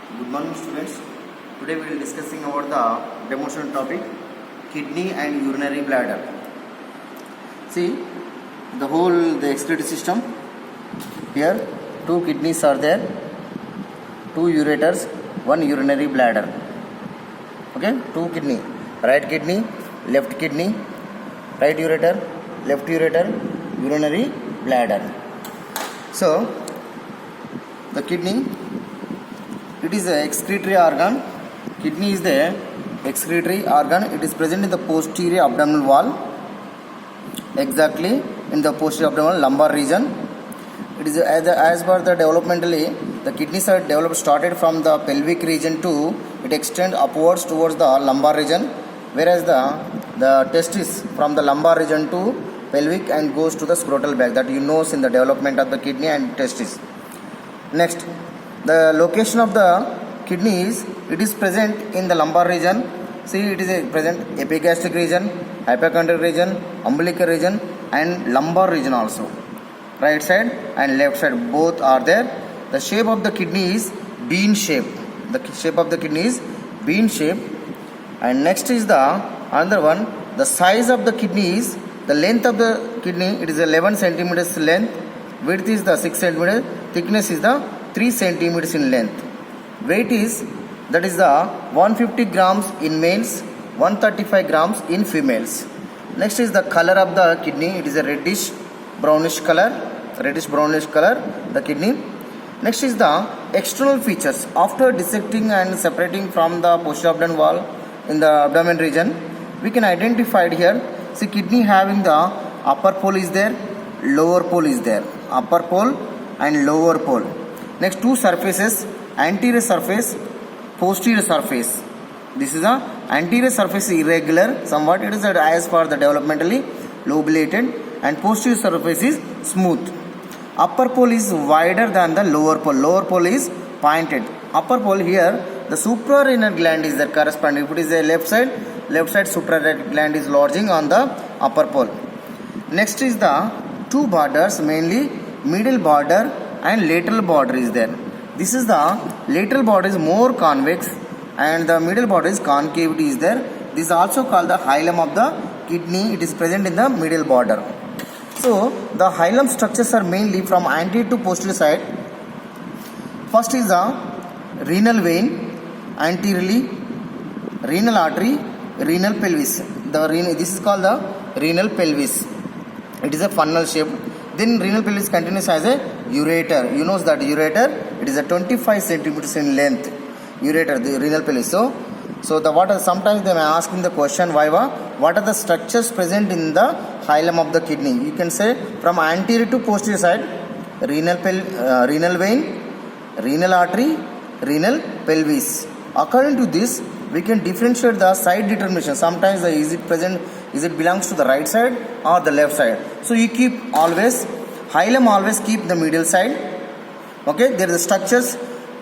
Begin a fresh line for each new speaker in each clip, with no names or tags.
Good morning students. Today we will discussing about the demonstration topic kidney and urinary bladder. See the excretory system. Here two kidneys are there, two ureters, one urinary bladder. Okay, two kidney, right kidney, left kidney, right ureter, left ureter, urinary bladder. So the kidney, it is an excretory organ. Kidney is the excretory organ. It is present in the posterior abdominal wall, exactly in the posterior abdominal lumbar region. It is as per the developmentally, the kidneys are started from the pelvic region to it extend upwards towards the lumbar region, whereas the testis from the lumbar region to pelvic and goes to the scrotal bag. That you know in the development of the kidney and testis. Next, the location of the kidney it is present in the lumbar region. See, it is present epigastric region, hypochondrial region, umbilical region and lumbar region also. Right side and left side both are there. The shape of the kidney is bean shape. The shape of the kidney is bean shape. And next is the another one. The size of the kidney is the length of the kidney. It is 11 centimeters length. Width is the 6 centimeters. Thickness is the 3 centimeters in length. Weight is that is the 150 grams in males, 135 grams in females. Next is the color of the kidney. It is a reddish brownish color. The kidney. Next is the external features. After dissecting and separating from the posterior abdominal wall in the abdomen region, we can identify here. See, kidney having the upper pole is there, lower pole is there. Upper pole and lower pole. Next, two surfaces, anterior surface, posterior surface. This is the anterior surface is irregular somewhat. It is as per the developmentally lobulated, and posterior surface is smooth. Upper pole is wider than the lower pole. Lower pole is pointed. Upper pole here, the suprarenal gland is there corresponding. If it is a left side suprarenal gland is lodging on the upper pole. Next is the two borders, mainly middle border and lateral border is there. This is the lateral border is more convex and the middle border is concavity is there. This is also called the hilum of the kidney. It is present in the middle border. So the hilum structures are mainly from anterior to posterior side. First is the renal vein, anteriorly, renal artery, renal pelvis. This is called the renal pelvis. It is a funnel shape. Then renal pelvis continues as a ureter. You know that ureter, it is a 25 centimeters in length. Ureter, the renal pelvis. So the what are, sometimes they may ask in the question, Viva, what are the structures present in the hilum of the kidney? You can say from anterior to posterior side, renal vein, renal artery, renal pelvis. According to this, we can differentiate the side determination. Sometimes is it belongs to the right side or the left side. So you keep always, hilum always keep the middle side. Okay, there are the structures.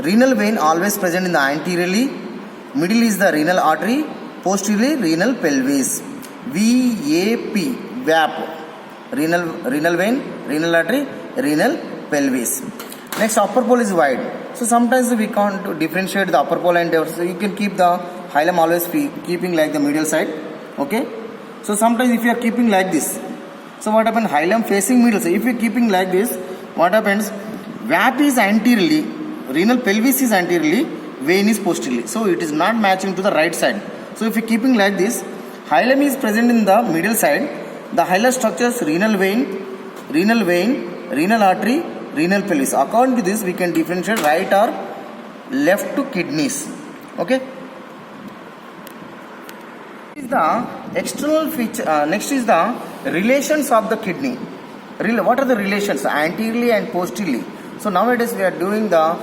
Renal vein always present in the anteriorly. Middle is the renal artery, posteriorly renal pelvis. VAP, VAP. Renal vein, renal artery, renal pelvis. Next, upper pole is wide. So sometimes we can't differentiate the upper pole and so you can keep the hilum always keeping like the middle side. Okay. So sometimes if you are keeping like this, so what happens? Hilum facing middle side. If you are keeping like this, what happens? VAP is anteriorly, renal pelvis is anteriorly, vein is posteriorly. So it is not matching to the right side. So if you are keeping like this, hilum is present in the middle side. The hilum structures renal vein, renal artery, renal pelvis. According to this, we can differentiate right or left to kidneys. Okay. Is the external feature. Next is the relations of the kidney. What are the relations anteriorly and posteriorly? So nowadays we are doing the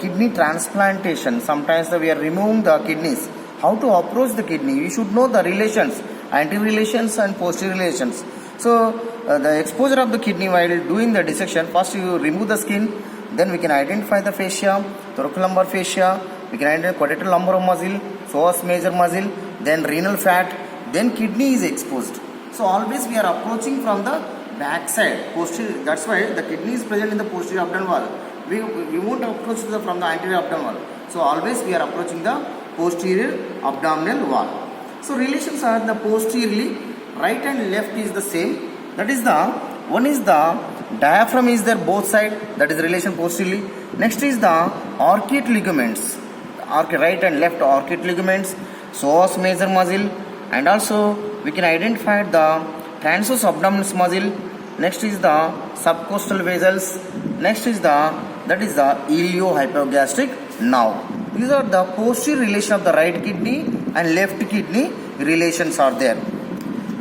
kidney transplantation. Sometimes we are removing the kidneys. How to approach the kidney? You should know the relations, anterior relations and posterior relations. So the exposure of the kidney while doing the dissection, first you remove the skin, then we can identify the fascia, thoracolumbar fascia, we can identify quadrilateral lumbar muscle, psoas major muscle, then renal fat, then kidney is exposed. So always we are approaching from the back side, posterior. That's why the kidney is present in the posterior abdominal wall. we won't approach from the anterior abdominal wall. So always we are approaching the posterior abdominal wall. So relations are the posteriorly right and left is the same. That is the one is the diaphragm is there both side, that is the relation posteriorly. Next is the arcuate ligaments, right and left arcuate ligaments, psoas major muscle, and also we can identify the transverse abdominis muscle. Next is the subcostal vessels. Next is the that is the iliohypogastric nerve. These are the posterior relation of the right kidney and left kidney relations are there.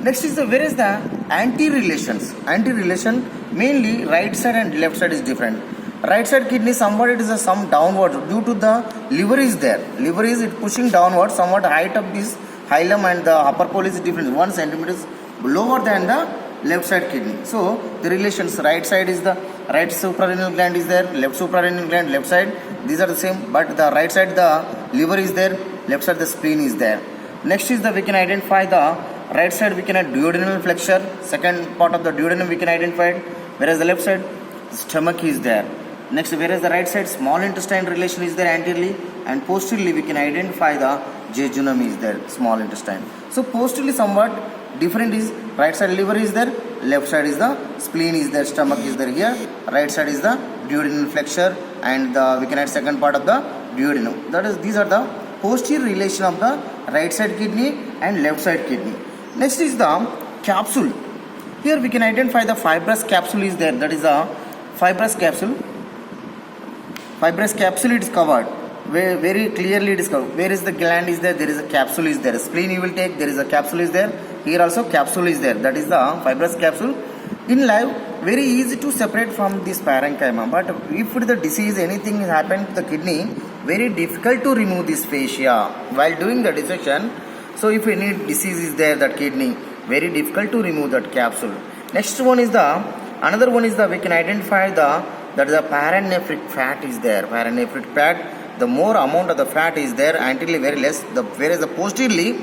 Next is the where is the anterior relations. Anterior relation mainly right side and left side is different. Right side kidney somewhat it is a some downward due to the liver is there. Liver is it pushing downward, somewhat height of this hilum and the upper pole is different. 1 centimeter lower than the left side kidney. So the relations right side is the right suprarenal gland is there, left suprarenal gland left side. These are the same, but the right side the liver is there, left side the spleen is there. Next is the we can identify the right side we can have duodenal flexure. Second part of the duodenum we can identify it, whereas the left side stomach is there. Next, whereas the right side small intestine relation is there anteriorly, and posteriorly we can identify the jejunum is there, small intestine. So posteriorly somewhat different is right side liver is there, left side is the spleen is there, stomach is there here, right side is the duodenal flexure, and we can add second part of the duodenum. That is, these are the posterior relation of the right side kidney and left side kidney. Next is the capsule. Here we can identify the fibrous capsule is there, that is a fibrous capsule. Fibrous capsule it is covered. Very clearly it is covered. Where is the gland is there is a capsule is there. Spleen you will take, there is a capsule is there. Here also capsule is there. That is the fibrous capsule. In life, very easy to separate from this parenchyma. But if the disease, anything has happened to the kidney, very difficult to remove this fascia while doing the dissection. So if any disease is there, that kidney, very difficult to remove that capsule. Next one is another one is we can identify that the paranephric fat is there. Paranephric fat, the more amount of the fat is there, anteriorly very less, whereas the posteriorly,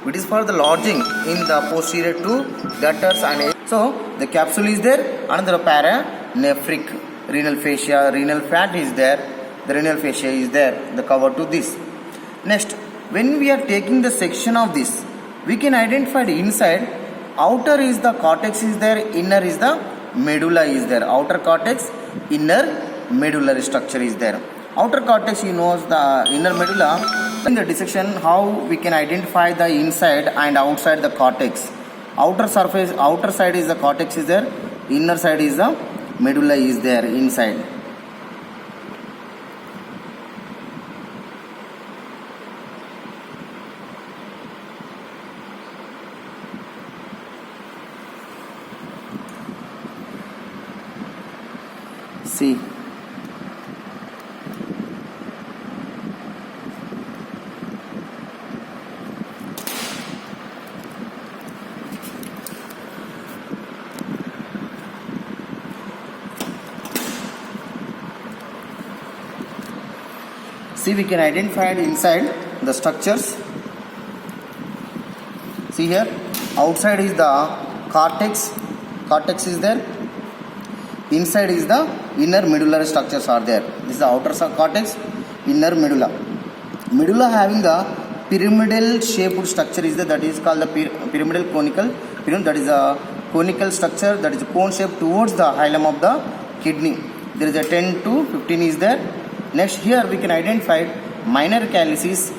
it is for the lodging in the posterior two gutters and so the capsule is there, another paranephric renal fascia, renal fat is there, the renal fascia is there, the cover to this. Next, when we are taking the section of this, we can identify the inside, outer is the cortex is there, inner is the medulla is there, outer cortex, inner medullary structure is there. Outer cortex, you know, the inner medulla. In the dissection, how we can identify the inside and outside the cortex. Outer surface, outer side is the cortex is there, inner side is the medulla is there inside. See. See, we can identify inside the structures. See here, outside is the cortex is there. Inside is the inner medullary structures are there. This is the outer cortex, inner medulla. Medulla having the pyramidal shaped structure is there, that is called the pyramidal conical. That is a conical structure, that is a cone shape towards the hilum of the kidney. There is a 10 to 15 is there. Next, here we can identify minor calyces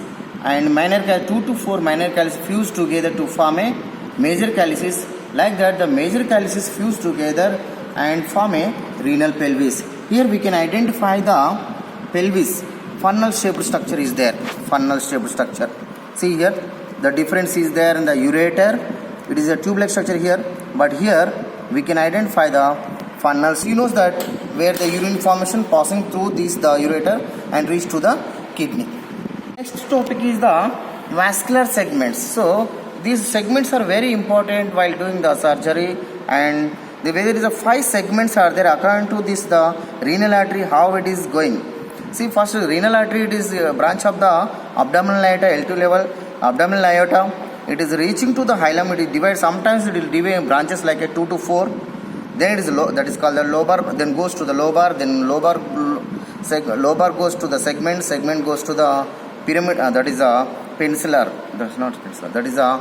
and 2 to 4 minor calyces fuse together to form a major calyces. Like that, the major calyces fuse together and form a renal pelvis. Here we can identify the pelvis. Funnel shaped structure is there. Funnel shaped structure. See here, the difference is there in the ureter. It is a tube-like structure here, but here we can identify the funnels. You know that where the urine formation passing through this the ureter and reach to the kidney. Next topic is the vascular segments. So these segments are very important while doing the surgery, and there is a 5 segments are there according to this the renal artery how it is going. See, first renal artery, it is a branch of the abdominal aorta, L2 level abdominal aorta. It is reaching to the hilum. It is divided. Sometimes it will divide branches like a 2 to 4. Then it is that is called the lobar. Then goes to the lobar. Then lobar lobar goes to the segment goes to the pyramid, that is a peninsular, that's not peninsular, that is a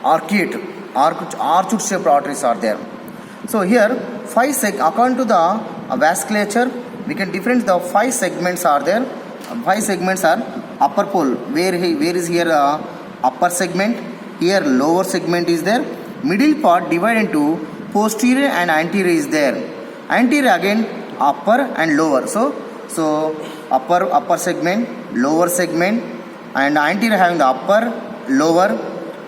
arched shaped arteries are there. So here according to the vasculature we can differentiate the 5 segments are there. 5 segments are upper pole, where is here upper segment, here lower segment is there, middle part divided into posterior and anterior is there, anterior again upper and lower, so upper segment, lower segment, and anterior having the upper, lower,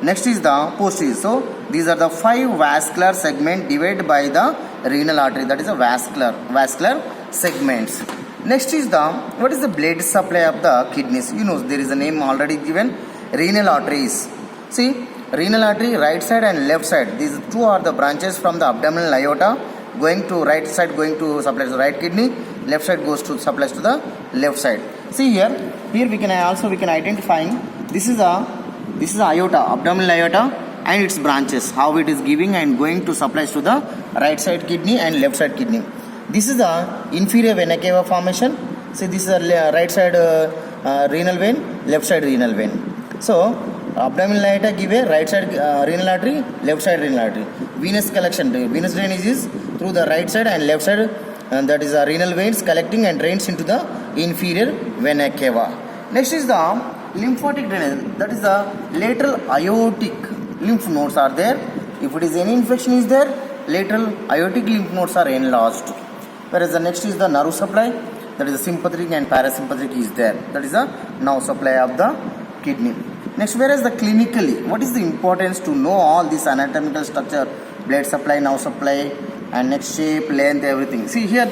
next is the posterior. So these are the 5 vascular segments divided by the renal artery, that is a vascular segments. Next is what is the blood supply of the kidneys? You know, there is a name already given, renal arteries. See, renal artery, right side and left side, these two are the branches from the abdominal aorta, going to right side, going to supply to the right kidney, left side goes to supplies to the left side. See here we can identify this is aorta, abdominal aorta, and its branches, how it is giving and going to supplies to the right side kidney and left side kidney. This is the inferior vena cava formation. See, this is a right side renal vein, left side renal vein. So abdominal aorta give a right side renal artery, left side renal artery. Venous collection, venous drainage is through the right side and left side, and that is the renal veins collecting and drains into the inferior vena cava. Next is the lymphatic drainage, that is the lateral aortic lymph nodes are there. If it is any infection is there, lateral aortic lymph nodes are enlarged. Whereas the next is the nerve supply, that is the sympathetic and parasympathetic is there, that is the nerve supply of the kidney. Next, whereas the clinically, what is the importance to know all this anatomical structure, blood supply, nerve supply, and next shape, length, everything. See here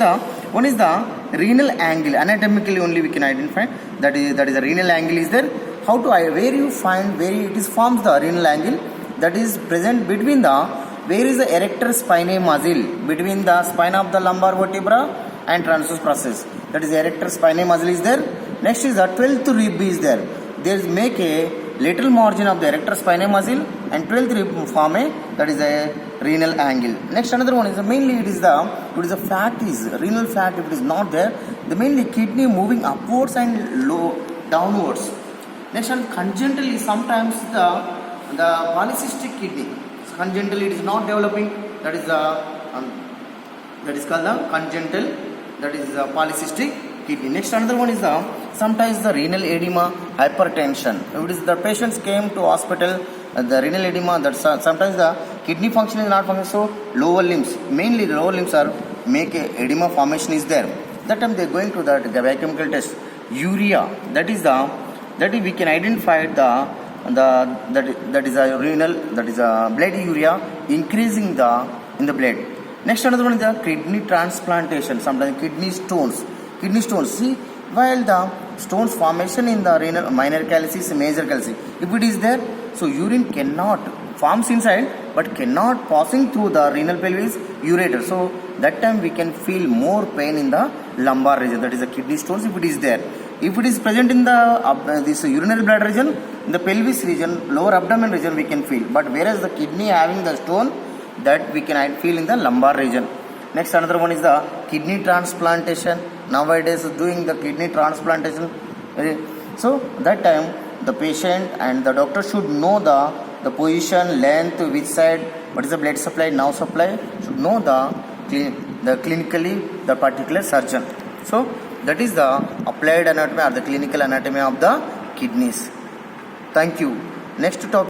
one is the renal angle, anatomically only we can identify, that is the renal angle is there. How to where you find where it is forms the renal angle, that is present between the where is the erector spinae muscle, between the spine of the lumbar vertebra and transverse process, that is erector spinae muscle is there. Next is the 12th rib is there. There is make a lateral margin of the erector spinae muscle and 12th rib form a, that is a renal angle. Next another one is mainly it is the fat is renal fat. If it is not there, the mainly kidney moving upwards and low downwards. Next one, congenitally sometimes the polycystic kidney, congenitally it is not developing, that is called the congenital, that is polycystic kidney. Next another one is sometimes the renal edema, hypertension. If it is the patients came to hospital, the renal edema, that sometimes the kidney function is not functioning, so lower limbs, mainly the lower limbs are make a edema formation is there. That time they are going to the biochemical test, urea, that we can identify that is a renal, that is a blood urea increasing in the blood. Next another one is the kidney transplantation, sometimes kidney stones. See, while the stones formation in the renal minor calyces, major calyces, if it is there, so urine cannot forms inside but cannot passing through the renal pelvis ureter, so that time we can feel more pain in the lumbar region, that is the kidney stones if it is there. If it is present in the this urinary bladder region, in the pelvis region, lower abdomen region we can feel, but whereas the kidney having the stone, that we can feel in the lumbar region. Next another one is the kidney transplantation. Nowadays doing the kidney transplantation, so that time the patient and the doctor should know the position, length, which side, what is the blood supply, nerve supply, should know the clinically the particular surgeon. So that is the applied anatomy or the clinical anatomy of the kidneys. Thank you. Next topic.